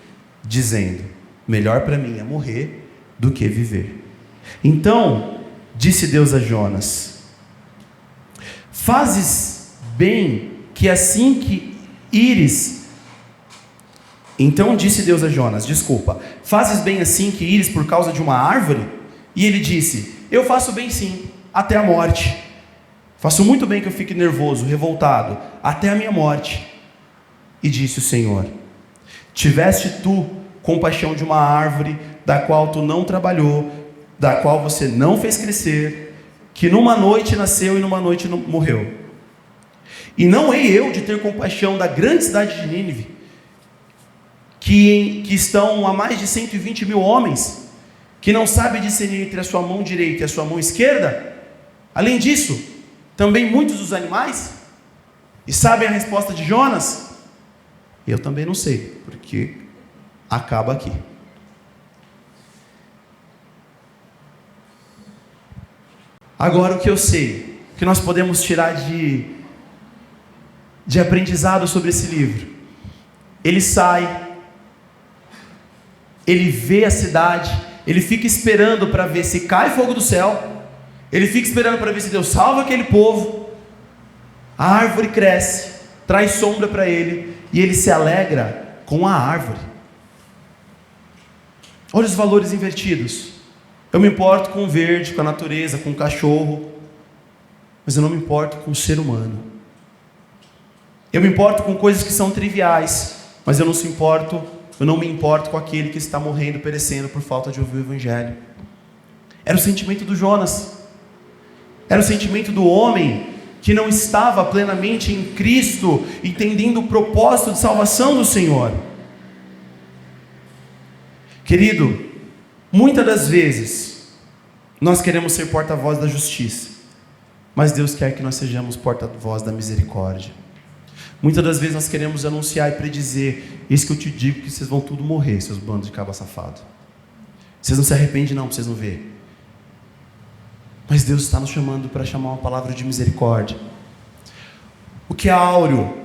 dizendo: melhor para mim é morrer do que viver. Então disse Deus a Jonas: fazes bem que assim que ires... Então disse Deus a Jonas, fazes bem assim que ires por causa de uma árvore? E ele disse: eu faço bem sim, até a morte. Faço muito bem que eu fique nervoso, revoltado, até a minha morte. E disse o Senhor: tiveste tu compaixão de uma árvore, da qual tu não trabalhou, da qual você não fez crescer, que numa noite nasceu e numa noite morreu. E não hei eu de ter compaixão da grande cidade de Nínive, que estão a mais de 120 mil homens, que não sabe discernir entre a sua mão direita e a sua mão esquerda? Além disso, também muitos dos animais? E sabem a resposta de Jonas? Eu também não sei, porque acaba aqui. Agora, o que eu sei, o que nós podemos tirar de aprendizado sobre esse livro: ele sai, ele vê a cidade, ele fica esperando para ver se cai fogo do céu, ele fica esperando para ver se Deus salva aquele povo. A árvore cresce, traz sombra para ele, e ele se alegra com a árvore. Olha os valores invertidos. Eu me importo com o verde, com a natureza, com o cachorro, mas eu não me importo com o ser humano. Eu me importo com coisas que são triviais, mas eu não me importo com aquele que está morrendo, perecendo por falta de ouvir o Evangelho. Era o sentimento do Jonas. Era o sentimento do homem que não estava plenamente em Cristo, entendendo o propósito de salvação do Senhor. Querido, muitas das vezes nós queremos ser porta-voz da justiça, mas Deus quer que nós sejamos porta-voz da misericórdia. Muitas das vezes nós queremos anunciar e predizer: eis que eu te digo que vocês vão tudo morrer, seus bandos de cabra safado. Vocês não se arrependem não, para vocês não verem. Mas Deus está nos chamando para chamar uma palavra de misericórdia. O que é áureo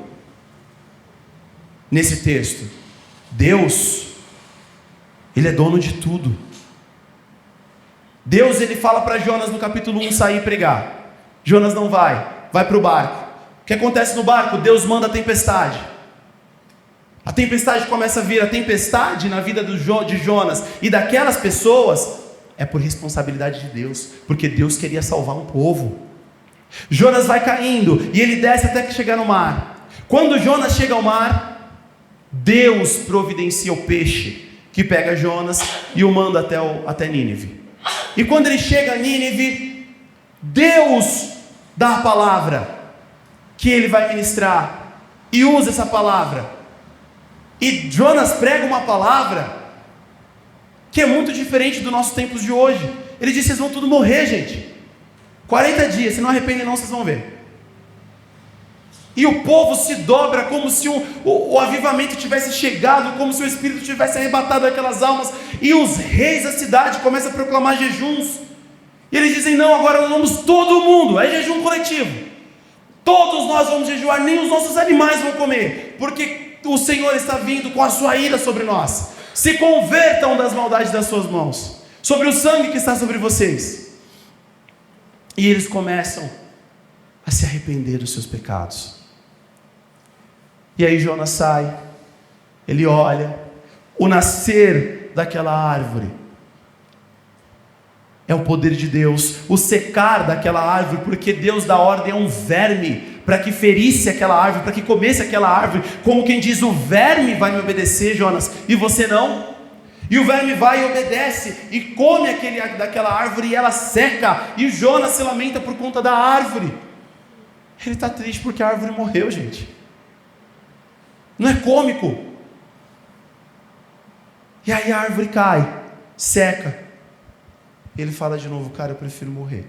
nesse texto? Deus, Ele é dono de tudo. Deus, Ele fala para Jonas no capítulo 1 sair e pregar. Jonas não vai para o barco. O que acontece no barco? Deus manda a tempestade. A tempestade começa a vir. A tempestade na vida de Jonas e daquelas pessoas é por responsabilidade de Deus, porque Deus queria salvar um povo. Jonas vai caindo e ele desce até que chegar no mar. Quando Jonas chega ao mar, Deus providencia o peixe que pega Jonas e o manda até Nínive. E quando ele chega a Nínive, Deus dá a palavra que ele vai ministrar e usa essa palavra. E Jonas prega uma palavra que é muito diferente dos nossos tempos de hoje. Ele diz: vocês vão tudo morrer, gente. 40 dias, se não arrependem não, vocês vão ver. E o povo se dobra como se o avivamento tivesse chegado, como se o Espírito tivesse arrebatado aquelas almas. E os reis da cidade começam a proclamar jejuns. E eles dizem: não, agora nós vamos todo mundo, é jejum coletivo. Todos nós vamos jejuar, nem os nossos animais vão comer, porque o Senhor está vindo com a sua ira sobre nós. Se convertam das maldades das suas mãos, sobre o sangue que está sobre vocês. E eles começam a se arrepender dos seus pecados. E aí Jonas sai, ele olha, o nascer daquela árvore é o poder de Deus, o secar daquela árvore, porque Deus dá ordem a um verme para que ferisse aquela árvore, para que comesse aquela árvore, como quem diz: o verme vai me obedecer, Jonas, e você não. E o verme vai e obedece, e come daquela árvore, e ela seca, e Jonas se lamenta por conta da árvore. Ele está triste porque a árvore morreu, gente. Não é cômico. E aí a árvore cai, seca. Ele fala de novo: cara, eu prefiro morrer.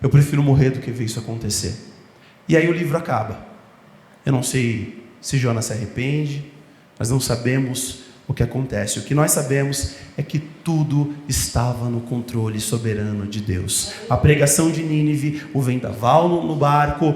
Eu prefiro morrer do que ver isso acontecer. E aí o livro acaba. Eu não sei se Jonas se arrepende, nós não sabemos o que acontece. O que nós sabemos é que tudo estava no controle soberano de Deus. A pregação de Nínive, o vendaval no barco,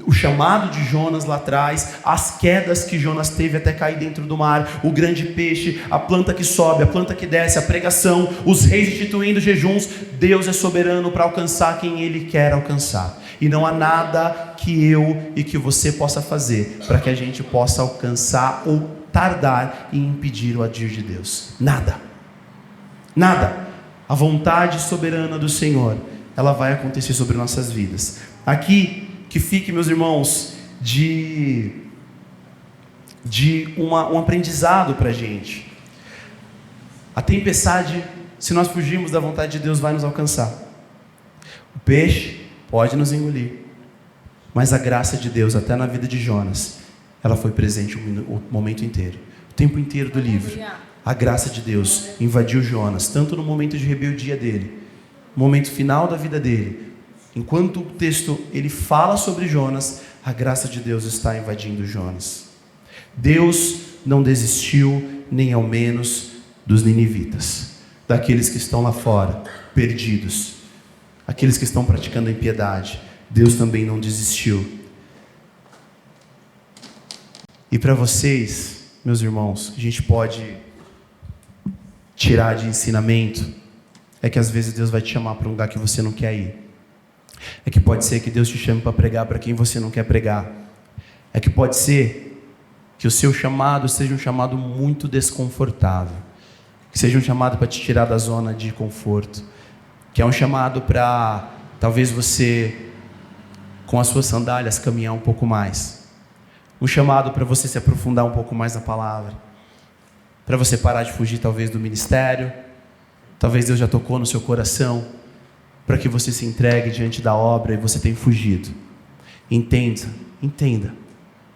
o chamado de Jonas lá atrás, as quedas que Jonas teve até cair dentro do mar, o grande peixe, a planta que sobe, a planta que desce, a pregação, os reis instituindo jejuns. Deus é soberano para alcançar quem Ele quer alcançar. E não há nada que eu e que você possa fazer para que a gente possa alcançar ou tardar e impedir o agir de Deus. Nada. Nada. A vontade soberana do Senhor, ela vai acontecer sobre nossas vidas. Aqui, que fique, meus irmãos, de um aprendizado para a gente. A tempestade, se nós fugirmos da vontade de Deus, vai nos alcançar. O peixe pode nos engolir, mas a graça de Deus, até na vida de Jonas, ela foi presente o momento inteiro, o tempo inteiro do livro. A graça de Deus invadiu Jonas, tanto no momento de rebeldia dele, no momento final da vida dele. Enquanto o texto ele fala sobre Jonas, a graça de Deus está invadindo Jonas. Deus não desistiu, nem ao menos, dos ninivitas, daqueles que estão lá fora, perdidos, aqueles que estão praticando a impiedade. Deus também não desistiu. E para vocês, meus irmãos, a gente pode tirar de ensinamento, é que às vezes Deus vai te chamar para um lugar que você não quer ir. É que pode ser que Deus te chame para pregar para quem você não quer pregar. É que pode ser que o seu chamado seja um chamado muito desconfortável, que seja um chamado para te tirar da zona de conforto, que é um chamado para talvez você, com as suas sandálias, caminhar um pouco mais, um chamado para você se aprofundar um pouco mais na palavra, para você parar de fugir talvez do ministério. Talvez Deus já tocou no seu coração para que você se entregue diante da obra e você tem fugido. Entenda.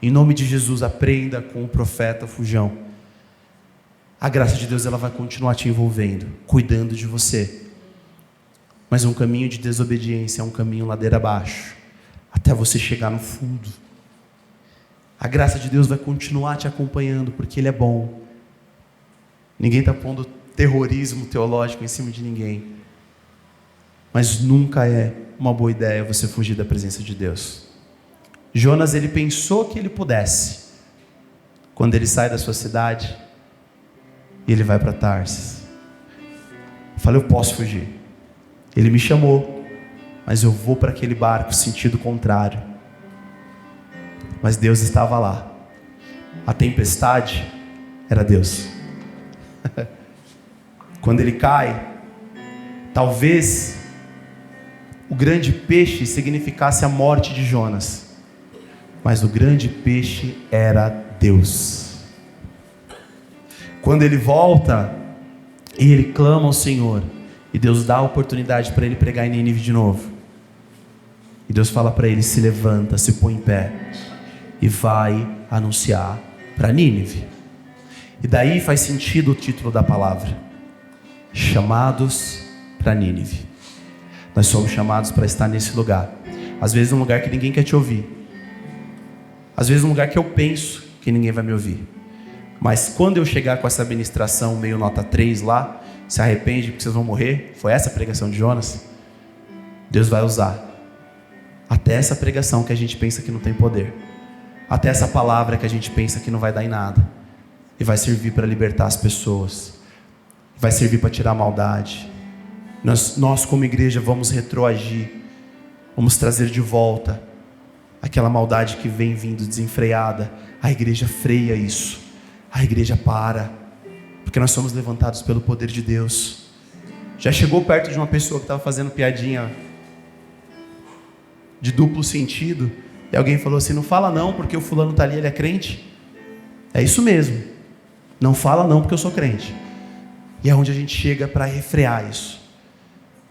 Em nome de Jesus, aprenda com o profeta Fujão. A graça de Deus, ela vai continuar te envolvendo, cuidando de você. Mas um caminho de desobediência é um caminho ladeira abaixo, até você chegar no fundo. A graça de Deus vai continuar te acompanhando, porque Ele é bom. Ninguém está pondo terrorismo teológico em cima de ninguém. Mas nunca é uma boa ideia você fugir da presença de Deus. Jonas, ele pensou que ele pudesse. Quando ele sai da sua cidade, e ele vai para Tarsis. Eu falei, eu posso fugir. Ele me chamou, mas eu vou para aquele barco, sentido contrário. Mas Deus estava lá. A tempestade era Deus. Quando ele cai, talvez o grande peixe significasse a morte de Jonas, mas o grande peixe era Deus. Quando ele volta e ele clama ao Senhor, e Deus dá a oportunidade para ele pregar em Nínive de novo, e Deus fala para ele: se levanta, se põe em pé e vai anunciar para Nínive. E daí faz sentido o título da palavra: chamados para Nínive. Nós somos chamados para estar nesse lugar. Às vezes um lugar que ninguém quer te ouvir. Às vezes um lugar que eu penso que ninguém vai me ouvir. Mas quando eu chegar com essa ministração meio nota 3 lá, se arrepende porque vocês vão morrer, foi essa a pregação de Jonas, Deus vai usar até essa pregação que a gente pensa que não tem poder, até essa palavra que a gente pensa que não vai dar em nada, e vai servir para libertar as pessoas, vai servir para tirar a maldade. Nós como igreja vamos retroagir, vamos trazer de volta aquela maldade que vem vindo desenfreada. A igreja freia isso, a igreja para, porque nós somos levantados pelo poder de Deus. Já chegou perto de uma pessoa que estava fazendo piadinha de duplo sentido, e alguém falou assim: não fala não, porque o fulano está ali, ele é crente. É isso mesmo, não fala não, porque eu sou crente. E é onde a gente chega para refrear isso,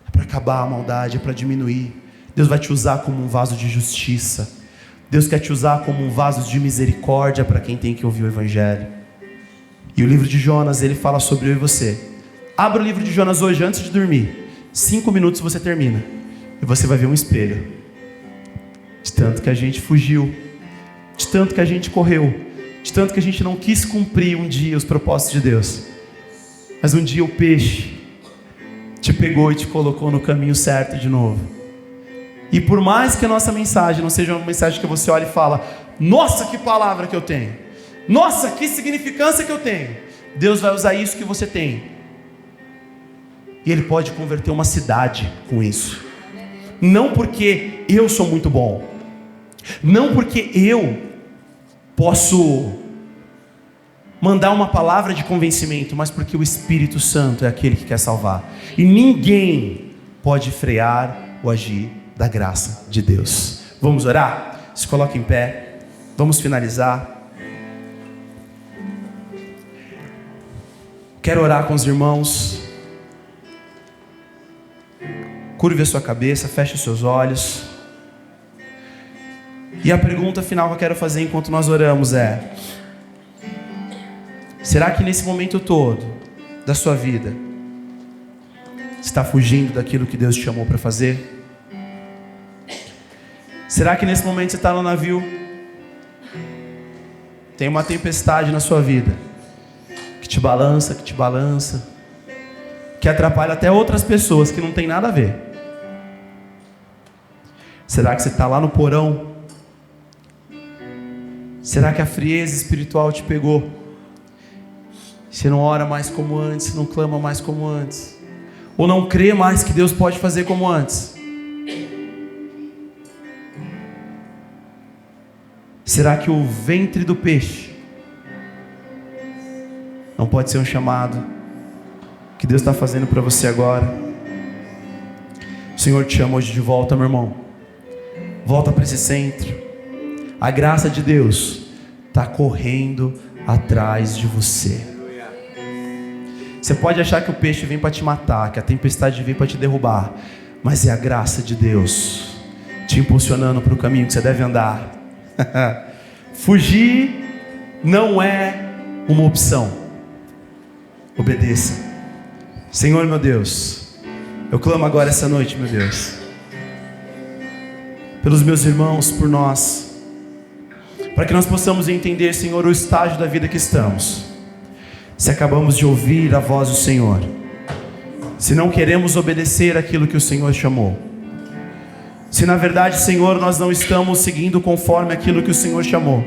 é para acabar a maldade, é para diminuir. Deus vai te usar como um vaso de justiça. Deus quer te usar como um vaso de misericórdia para quem tem que ouvir o Evangelho. E o livro de Jonas, ele fala sobre eu e você. Abra o livro de Jonas hoje antes de dormir. 5 minutos você termina. E você vai ver um espelho. De tanto que a gente fugiu, de tanto que a gente correu, de tanto que a gente não quis cumprir um dia os propósitos de Deus. Mas um dia o peixe te pegou e te colocou no caminho certo de novo. E por mais que a nossa mensagem não seja uma mensagem que você olha e fala: nossa, que palavra que eu tenho, nossa, que significância que eu tenho, Deus vai usar isso que você tem, e Ele pode converter uma cidade com isso. Não porque eu sou muito bom, não porque eu posso mandar uma palavra de convencimento, mas porque o Espírito Santo é aquele que quer salvar. E ninguém pode frear o agir da graça de Deus. Vamos orar? Se coloque em pé. Vamos finalizar. Quero orar com os irmãos. Curve a sua cabeça, feche os seus olhos. E a pergunta final que eu quero fazer enquanto nós oramos é: será que nesse momento todo da sua vida você está fugindo daquilo que Deus te chamou para fazer? Será que nesse momento você está no navio, tem uma tempestade na sua vida que te balança, que atrapalha até outras pessoas que não tem nada a ver? Será que você está lá no porão? Será que a frieza espiritual te pegou? Você não ora mais como antes, não clama mais como antes, ou não crê mais que Deus pode fazer como antes? Será que o ventre do peixe não pode ser um chamado que Deus está fazendo para você agora? O Senhor te chama hoje de volta, meu irmão. Volta para esse centro. A graça de Deus está correndo atrás de você. Você pode achar que o peixe vem para te matar, que a tempestade vem para te derrubar, mas é a graça de Deus te impulsionando para o caminho que você deve andar. Fugir não é uma opção. Obedeça. Senhor, meu Deus, eu clamo agora essa noite, meu Deus, pelos meus irmãos, por nós, para que nós possamos entender, Senhor, o estágio da vida que estamos. Se acabamos de ouvir a voz do Senhor, se não queremos obedecer aquilo que o Senhor chamou, se na verdade, Senhor, nós não estamos seguindo conforme aquilo que o Senhor chamou,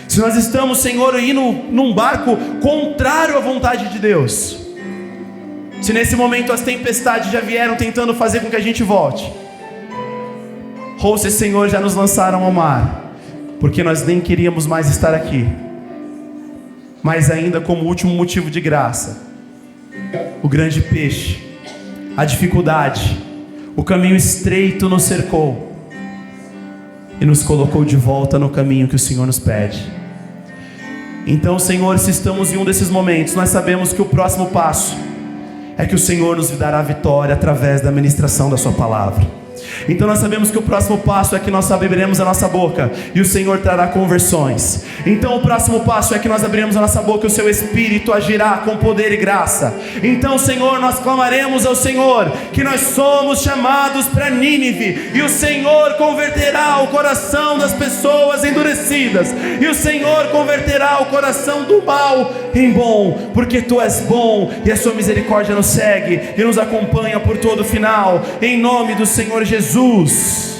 se nós estamos, Senhor, indo num barco contrário à vontade de Deus, se nesse momento as tempestades já vieram tentando fazer com que a gente volte, ou se, Senhor, já nos lançaram ao mar, porque nós nem queríamos mais estar aqui, mas ainda como último motivo de graça, o grande peixe, a dificuldade, o caminho estreito nos cercou e nos colocou de volta no caminho que o Senhor nos pede. Então, Senhor, se estamos em um desses momentos, nós sabemos que o próximo passo é que o Senhor nos dará vitória através da ministração da sua palavra. Então nós sabemos que o próximo passo é que nós abriremos a nossa boca e o Senhor trará conversões. Então o próximo passo é que nós abriremos a nossa boca e o seu Espírito agirá com poder e graça. Então, Senhor, nós clamaremos ao Senhor que nós somos chamados para Nínive, e o Senhor converterá o coração das pessoas endurecidas, e o Senhor converterá o coração do mal em bom, porque Tu és bom e a Sua misericórdia nos segue e nos acompanha por todo o final. Em nome do Senhor Jesus.